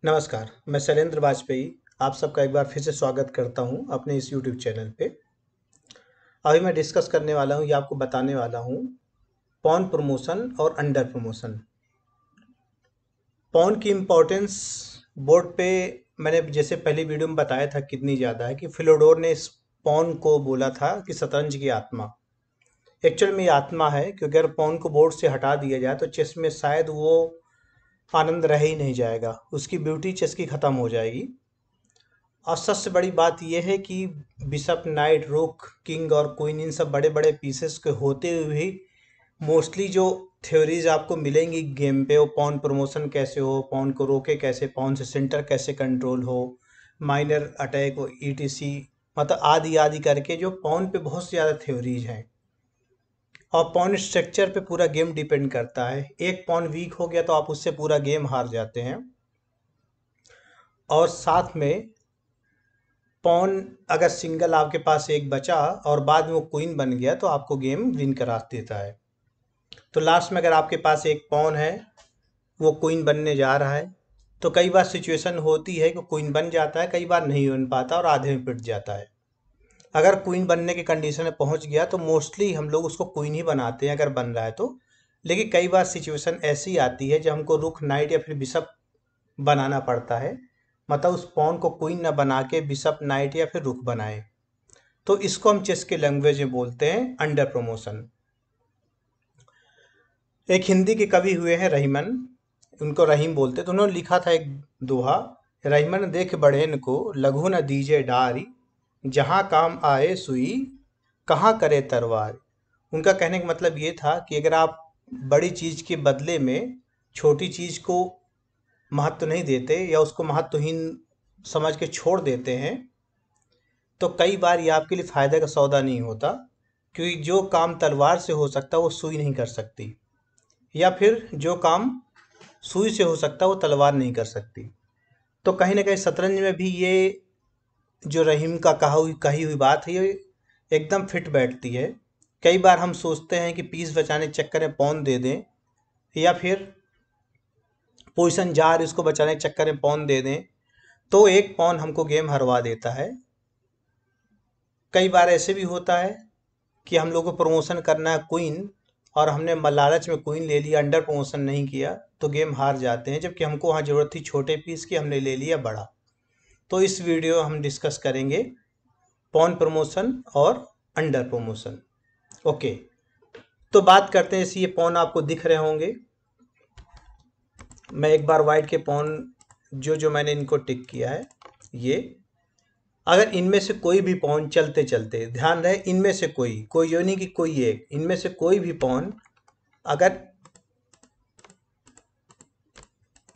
नमस्कार, मैं शैलेंद्र वाजपेयी आप सबका एक बार फिर से स्वागत करता हूं अपने इस यूट्यूब चैनल पे। अभी मैं डिस्कस करने वाला हूं या आपको बताने वाला हूं पॉन प्रमोशन और अंडर प्रमोशन। पॉन की इम्पोर्टेंस बोर्ड पे मैंने जैसे पहली वीडियो में बताया था कितनी ज़्यादा है कि फिलोडोर ने इस पॉन को बोला था कि शतरंज की आत्मा। एक्चुअल में ये आत्मा है क्योंकि अगर पॉन को बोर्ड से हटा दिया जाए तो चेस में शायद वो आनंद रह ही नहीं जाएगा, उसकी ब्यूटी चेस की ख़त्म हो जाएगी। और सबसे बड़ी बात यह है कि बिशप नाइट रुक किंग और क्वीन इन सब बड़े बड़े पीसेस के होते हुए भी मोस्टली जो थ्योरीज आपको मिलेंगी गेम पे वो पॉन प्रमोशन कैसे हो, पॉन को रोके कैसे, पॉन से सेंटर कैसे कंट्रोल हो, माइनर अटैक हो, ईटीसी, मतलब आदि आदि करके जो पॉन पे बहुत ज़्यादा थ्योरीज हैं। और पॉन स्ट्रक्चर पे पूरा गेम डिपेंड करता है। एक पॉन वीक हो गया तो आप उससे पूरा गेम हार जाते हैं। और साथ में पॉन अगर सिंगल आपके पास एक बचा और बाद में वो क्वीन बन गया तो आपको गेम विन करा देता है। तो लास्ट में अगर आपके पास एक पॉन है वो क्वीन बनने जा रहा है तो कई बार सिचुएशन होती है कि क्वीन बन जाता है, कई बार नहीं बन पाता और आधे में पिट जाता है। अगर क्वीन बनने की कंडीशन में पहुंच गया तो मोस्टली हम लोग उसको क्वीन ही बनाते हैं अगर बन रहा है तो। लेकिन कई बार सिचुएशन ऐसी आती है जब हमको रुक नाइट या फिर बिशप बनाना पड़ता है, मतलब उस पॉन को क्वीन ना बना के बिशप नाइट या फिर रुक बनाए, तो इसको हम चेस के लैंग्वेज में बोलते हैं अंडर प्रमोशन। एक हिंदी के कवि हुए हैं रहीमन, उनको रहीम बोलते, तो उन्होंने लिखा था एक दोहा, रहीमन देख बढ़ेन को लघु न दीजे डारी, जहाँ काम आए सुई कहाँ करे तरवार। उनका कहने का मतलब ये था कि अगर आप बड़ी चीज के बदले में छोटी चीज को महत्व नहीं देते या उसको महत्वहीन समझ के छोड़ देते हैं तो कई बार ये आपके लिए फायदे का सौदा नहीं होता, क्योंकि जो काम तलवार से हो सकता है वो सुई नहीं कर सकती, या फिर जो काम सुई से हो सकता है वो तलवार नहीं कर सकती। तो कहीं ना कहीं शतरंज में भी ये जो रहीम का कही हुई बात है ये एकदम फिट बैठती है। कई बार हम सोचते हैं कि पीस बचाने के चक्कर में पॉन दे दें या फिर पोजीशन जार इसको बचाने के चक्कर में पॉन दे दें तो एक पॉन हमको गेम हरवा देता है। कई बार ऐसे भी होता है कि हम लोग को प्रमोशन करना है क्वीन और हमने लालच में क्वीन ले लिया, अंडर प्रमोशन नहीं किया तो गेम हार जाते हैं, जबकि हमको वहाँ ज़रूरत थी छोटे पीस की, हमने ले लिया बड़ा। तो इस वीडियो हम डिस्कस करेंगे पॉन प्रमोशन और अंडर प्रमोशन। ओके, तो बात करते हैं, जैसे ये पॉन आपको दिख रहे होंगे, मैं एक बार वाइट के पॉन जो जो मैंने इनको टिक किया है, ये अगर इनमें से कोई भी पॉन चलते चलते, ध्यान रहे इनमें से कोई कोई जो नहीं कि कोई एक, इनमें से कोई भी पॉन अगर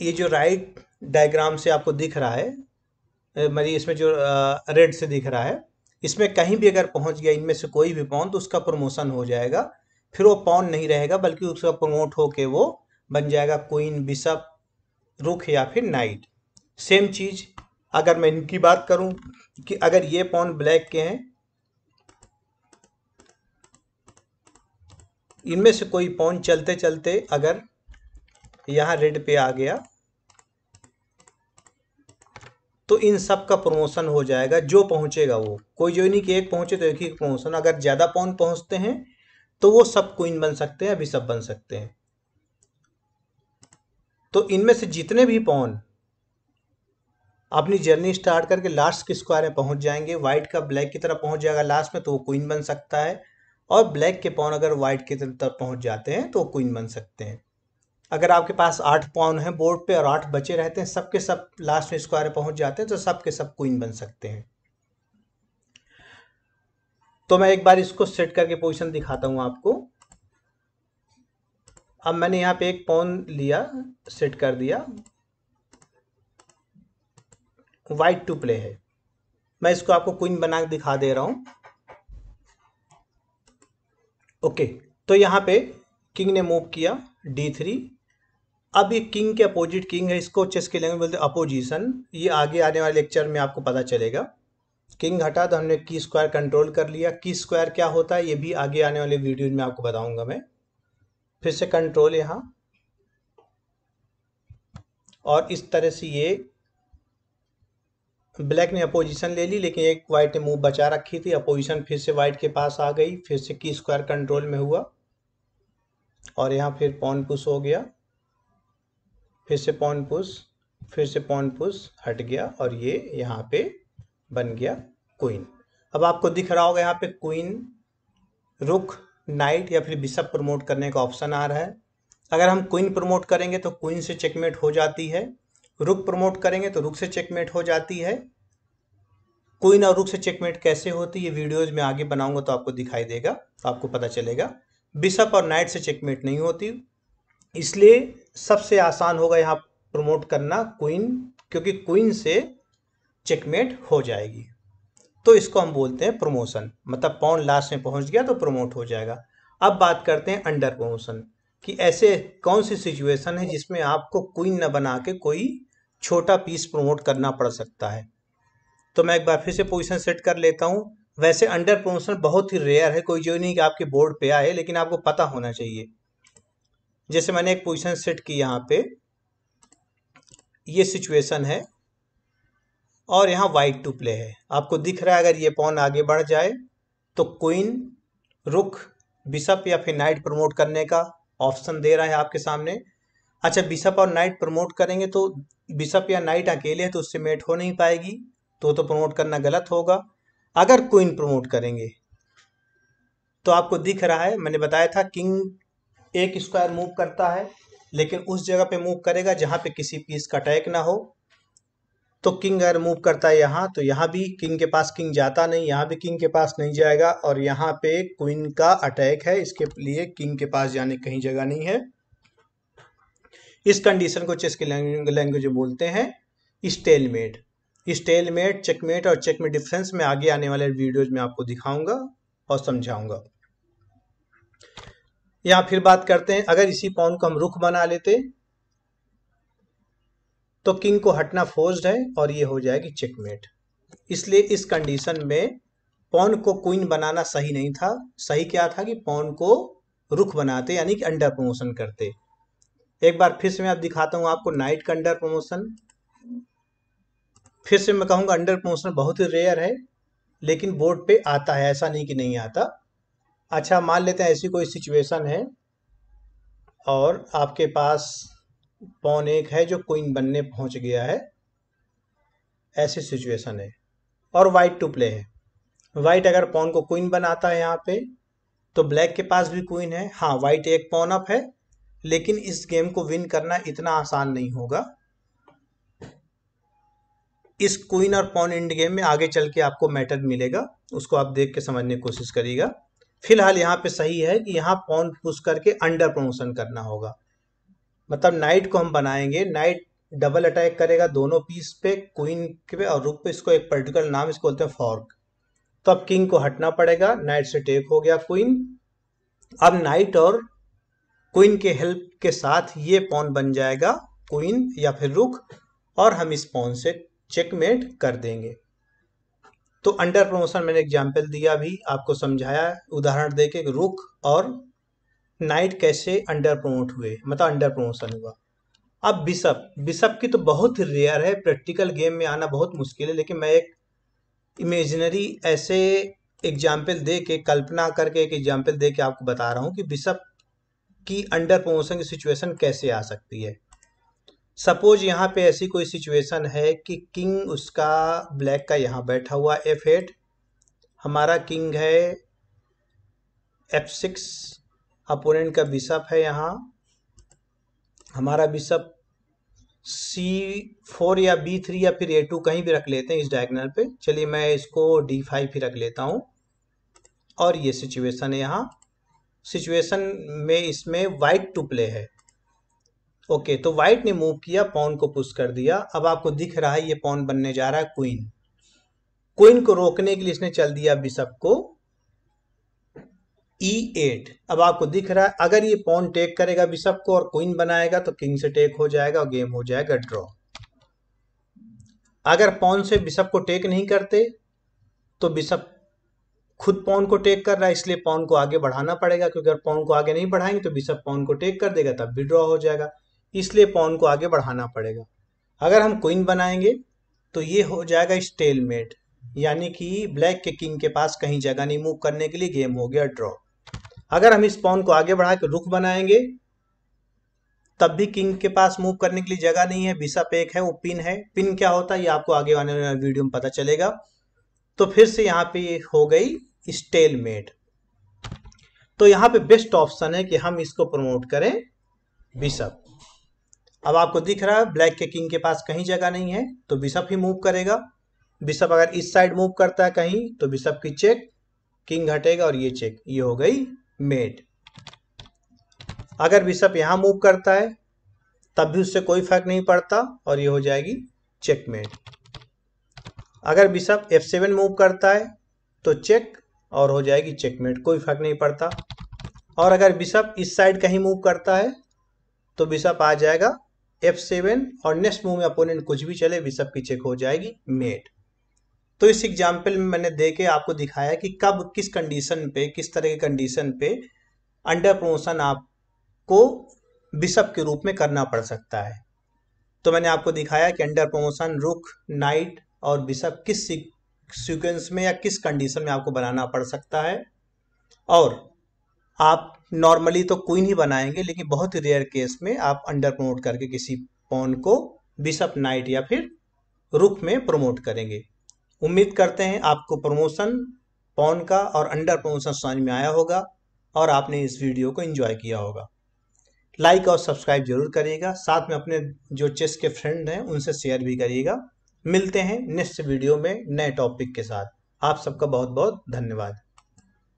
ये जो राइट डायग्राम से आपको दिख रहा है, मतलब इसमें जो रेड से दिख रहा है, इसमें कहीं भी अगर पहुंच गया इनमें से कोई भी पॉन तो उसका प्रमोशन हो जाएगा। फिर वो पॉन नहीं रहेगा बल्कि उसका प्रमोट होके वो बन जाएगा क्वीन, बिशप, रुख या फिर नाइट। सेम चीज अगर मैं इनकी बात करूं कि अगर ये पॉन ब्लैक के हैं, इनमें से कोई पॉन चलते चलते अगर यहाँ रेड पे आ गया तो इन सब का प्रमोशन हो जाएगा, जो पहुंचेगा वो, कोई जो नहीं कि एक पहुंचे तो एक ही प्रमोशन। अगर ज्यादा पॉन पहुंचते हैं तो वो सब क्वीन बन सकते हैं, बिशप बन सकते हैं। तो इनमें से जितने भी पॉन अपनी जर्नी स्टार्ट करके लास्ट के स्क्वायर में पहुंच जाएंगे, व्हाइट का ब्लैक की तरफ पहुंच जाएगा लास्ट में तो वो क्वीन बन सकता है, और ब्लैक के पॉन अगर व्हाइट की तरफ पहुंच जाते हैं तो वो क्वीन बन सकते हैं। अगर आपके पास 8 पॉन है बोर्ड पे और 8 बचे रहते हैं, सबके सब लास्ट में स्क्वायर में पहुंच जाते हैं तो सबके सब क्वीन बन सकते हैं। तो मैं एक बार इसको सेट करके पोजीशन दिखाता हूं आपको। अब मैंने यहाँ पे एक पॉन लिया, सेट कर दिया, वाइट टू प्ले है, मैं इसको आपको क्वीन बना के दिखा दे रहा हूं। ओके, तो यहाँ पे किंग ने मूव किया D3। अब ये किंग के अपोजिट किंग है, इसको चेस के लैंग्वेज बोलते हैं अपोजिशन। ये आगे आने वाले लेक्चर में आपको पता चलेगा। किंग हटा तो हमने की स्क्वायर कंट्रोल कर लिया। की स्क्वायर क्या होता है ये भी आगे आने वाले वीडियो में आपको बताऊंगा मैं। फिर से कंट्रोल यहाँ, और इस तरह से ये ब्लैक ने अपोजिशन ले ली, लेकिन एक वाइट ने मूव बचा रखी थी। अपोजिशन फिर से वाइट के पास आ गई, फिर से की स्क्वायर कंट्रोल में हुआ और यहाँ फिर पॉन पुश हो गया, फिर से पॉन पुश, फिर से पॉन पुश हट गया और ये यहाँ पे बन गया क्वीन। अब आपको दिख रहा होगा यहाँ पे क्वीन, रुक, नाइट या फिर बिशप प्रमोट करने का ऑप्शन आ रहा है। अगर हम क्वीन प्रमोट करेंगे तो क्वीन से चेकमेट हो जाती है, रुक प्रमोट करेंगे तो रुक से चेकमेट हो जाती है। क्वीन और रुक से चेकमेट कैसे होती है, ये वीडियोज में आगे बनाऊंगा तो आपको दिखाई देगा, तो आपको पता चलेगा। बिशप और नाइट से चेकमेट नहीं होती, इसलिए सबसे आसान होगा यहाँ प्रमोट करना क्वीन, क्योंकि क्वीन से चेकमेट हो जाएगी। तो इसको हम बोलते हैं प्रमोशन, मतलब पॉन लास्ट में पहुंच गया तो प्रमोट हो जाएगा। अब बात करते हैं अंडर प्रमोशन कि ऐसे कौन सी सिचुएशन है जिसमें आपको क्वीन न बना के कोई छोटा पीस प्रमोट करना पड़ सकता है। तो मैं एक बार फिर से पोजीशन सेट कर लेता हूं। वैसे अंडर प्रमोशन बहुत ही रेयर है, कोई जो नहीं कि आपके बोर्ड पे आए, लेकिन आपको पता होना चाहिए। जैसे मैंने एक पोजीशन सेट की, यहाँ पे ये सिचुएशन है और यहाँ वाइट टू प्ले है। आपको दिख रहा है अगर ये पॉन आगे बढ़ जाए तो क्वीन, रुक, बिशप या फिर नाइट प्रमोट करने का ऑप्शन दे रहा है आपके सामने। अच्छा, बिशप और नाइट प्रमोट करेंगे तो बिशप या नाइट अकेले है तो उससे मेट हो नहीं पाएगी, तो प्रमोट करना गलत होगा। अगर क्वीन प्रमोट करेंगे तो आपको दिख रहा है, मैंने बताया था किंग एक स्क्वायर मूव करता है, लेकिन उस जगह पे मूव करेगा जहां पे किसी पीस का अटैक ना हो। तो किंग अगर मूव करता है यहाँ, तो यहाँ भी किंग के पास किंग जाता नहीं, यहाँ भी किंग के पास नहीं जाएगा और यहाँ पे क्वीन का अटैक है, इसके लिए किंग के पास जाने कहीं जगह नहीं है। इस कंडीशन को चेस की लैंग्वेज में बोलते हैं स्टेलमेट। स्टेलमेट, चेकमेट और चेक में डिफरेंस में आगे आने वाले वीडियोज में आपको दिखाऊंगा और समझाऊंगा। यहाँ फिर बात करते हैं, अगर इसी पॉन को हम रुख बना लेते तो किंग को हटना फोर्स्ड है और ये हो जाएगी चेकमेट। इसलिए इस कंडीशन में पॉन को क्वीन बनाना सही नहीं था। सही क्या था कि पॉन को रुख बनाते, यानी कि अंडर प्रमोशन करते। एक बार फिर से मैं आप दिखाता हूं आपको नाइट का अंडर प्रमोशन। फिर से मैं कहूंगा अंडर प्रमोशन बहुत ही रेयर है, लेकिन बोर्ड पे आता है, ऐसा नहीं कि नहीं आता। अच्छा, मान लेते हैं ऐसी कोई सिचुएशन है और आपके पास पॉन एक है जो क्वीन बनने पहुंच गया है, ऐसी सिचुएशन है और वाइट टू प्ले है। वाइट अगर पॉन को क्वीन बनाता है यहाँ पे, तो ब्लैक के पास भी क्वीन है। हाँ, वाइट एक पॉन अप है, लेकिन इस गेम को विन करना इतना आसान नहीं होगा। इस क्वीन और पॉन इंड गेम में आगे चल के आपको मैटर मिलेगा, उसको आप देख के समझने की कोशिश करिएगा। फिलहाल यहाँ पे सही है कि यहाँ पॉन पुश करके अंडर प्रमोशन करना होगा, मतलब नाइट को हम बनाएंगे, नाइट डबल अटैक करेगा दोनों पीस पे, क्वीन पे और रुक पे। इसको एक पर्टिकुलर नाम इसको बोलते हैं फॉर्क। तो अब किंग को हटना पड़ेगा, नाइट से टेक हो गया क्वीन। अब नाइट और क्वीन के हेल्प के साथ ये पॉन बन जाएगा क्वीन या फिर रुक, और हम इस पॉन से चेकमेट कर देंगे। तो अंडर प्रमोशन मैंने एग्जाम्पल दिया, भी आपको समझाया उदाहरण देके रुक और नाइट कैसे अंडर प्रमोट हुए, मतलब अंडर प्रमोशन हुआ। अब बिशप की तो बहुत ही रेयर है, प्रैक्टिकल गेम में आना बहुत मुश्किल है, लेकिन मैं एक इमेजिनरी ऐसे एग्जाम्पल दे के, कल्पना करके एक एग्जाम्पल दे के आपको बता रहा हूँ कि बिशप की अंडर प्रमोशन की सिचुएशन कैसे आ सकती है। सपोज यहाँ पे ऐसी कोई सिचुएशन है कि किंग उसका ब्लैक का यहाँ बैठा हुआ F8, हमारा किंग है F6, अपोनेंट का बिशप है यहाँ, हमारा बिशप C4 या B3 या फिर A2 कहीं भी रख लेते हैं इस डायगोनल पे। चलिए मैं इसको D5 ही रख लेता हूँ और ये सिचुएशन है। यहाँ सिचुएशन में इसमें वाइट टू प्ले है। ओके, तो वाइट ने मूव किया, पॉन को पुश कर दिया। अब आपको दिख रहा है ये पॉन बनने जा रहा है क्वीन। क्वीन को रोकने के लिए इसने चल दिया बिशप को E8। अब आपको दिख रहा है अगर ये पॉन टेक करेगा बिशप को और क्वीन बनाएगा तो किंग से टेक हो जाएगा और गेम हो जाएगा ड्रॉ। अगर पॉन से बिशप को टेक नहीं करते तो बिशप खुद पॉन को टेक कर रहा है, इसलिए पॉन को आगे बढ़ाना पड़ेगा, क्योंकि अगर पॉन को आगे नहीं बढ़ाएंगे तो बिशप पॉन को टेक कर देगा, तब भी ड्रॉ हो जाएगा, इसलिए पॉन को आगे बढ़ाना पड़ेगा। अगर हम क्वीन बनाएंगे तो ये हो जाएगा स्टेलमेट, यानी कि ब्लैक के किंग के पास कहीं जगह नहीं मूव करने के लिए, गेम हो गया ड्रॉ। अगर हम इस पॉन को आगे बढ़ा के रुख बनाएंगे तब भी किंग के पास मूव करने के लिए जगह नहीं है, बिशप एक है, वो पिन है। पिन क्या होता है ये आपको आगे आने वाले वीडियो में पता चलेगा। तो फिर से यहाँ पे हो गई स्टेलमेट। तो यहाँ पे बेस्ट ऑप्शन है कि हम इसको प्रमोट करें बिशप। अब आपको दिख रहा है ब्लैक के किंग के पास कहीं जगह नहीं है तो बिशप ही मूव करेगा। बिशप अगर इस साइड मूव करता है कहीं तो बिशप की चेक, किंग हटेगा और ये चेक, ये हो गई मेट। अगर बिशप यहां मूव करता है तब भी उससे कोई फर्क नहीं पड़ता और ये हो जाएगी चेकमेट। अगर बिशप F7 मूव करता है तो चेक और हो जाएगी चेकमेट, कोई फर्क नहीं पड़ता। और अगर बिशप इस साइड कहीं मूव करता है तो बिशप आ जाएगा F7 और नेक्स्ट मूव में अपोनेंट कुछ भी चले बिशप की चेक हो जाएगी मेट। तो इस एग्जाम्पल में मैंने दे के आपको दिखाया कि कब किस कंडीशन पे, किस तरह के कंडीशन पे अंडर प्रमोशन आपको बिशप के रूप में करना पड़ सकता है। तो मैंने आपको दिखाया कि अंडर प्रमोशन रुक, नाइट और बिशप किस सीक्वेंस में या किस कंडीशन में आपको बनाना पड़ सकता है। और आप नॉर्मली तो क्वीन ही बनाएंगे, लेकिन बहुत ही रेयर केस में आप अंडर प्रमोट करके किसी पॉन को बिशप, नाइट या फिर रुक में प्रमोट करेंगे। उम्मीद करते हैं आपको प्रमोशन पॉन का और अंडर प्रमोशन समझ में आया होगा और आपने इस वीडियो को एंजॉय किया होगा। लाइक और सब्सक्राइब जरूर करिएगा, साथ में अपने जो चेस के फ्रेंड हैं उनसे शेयर भी करिएगा। मिलते हैं नेक्स्ट वीडियो में नए टॉपिक के साथ। आप सबका बहुत बहुत धन्यवाद।